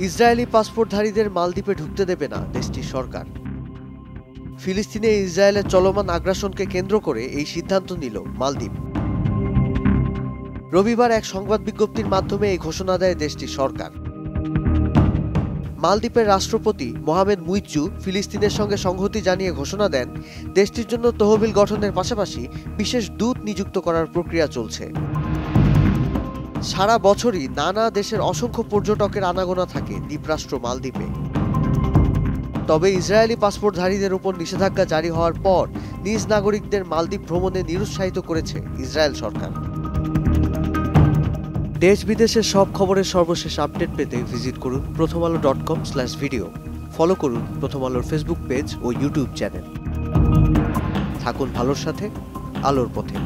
Israeli পাসপোর্টধারীদের মালদ্বীপে ঢুকতে দেবে না দেশটির সরকার। ফিলিস্তিনে ইসরায়েলের চলমান আগ্রাসনকে কেন্দ্র করে এই সিদ্ধান্ত নিল মালদ্বীপ। রবিবার এক সংবাদ বিজ্ঞপ্তির মাধ্যমে এই ঘোষণা দেয় দেশটির সরকার। মালদ্বীপের রাষ্ট্রপতি মোহামেদ মুইজ্জু ফিলিস্তিনের সঙ্গে সংহতি জানিয়ে ঘোষণা দেন, দেশটির জন্য তহবিল গঠনের পাশাপাশি বিশেষ দূত নিযুক্ত করার প্রক্রিয়া চলছে। সারা বছরই নানা দেশের অসংখ্য পর্যটকের আনাগোনা থাকে দ্বীপরাষ্ট্র মালদ্বীপে। তবে ইসরায়েলি পাসপোর্টধারীদের উপর নিষেধাজ্ঞা জারি হওয়ার পর নিজ নাগরিকদের মালদ্বীপ ভ্রমণে নিরুৎসাহিত করেছে ইসরায়েল সরকার। দেশ বিদেশের সব খবরের সর্বশেষ আপডেট পেতে ভিজিট করুন prothomalo.com/video। ফলো করুন প্রথম আলোর ফেসবুক পেজ ও ইউটিউব চ্যানেল। থাকুন ভালোর সাথে, আলোর পথে।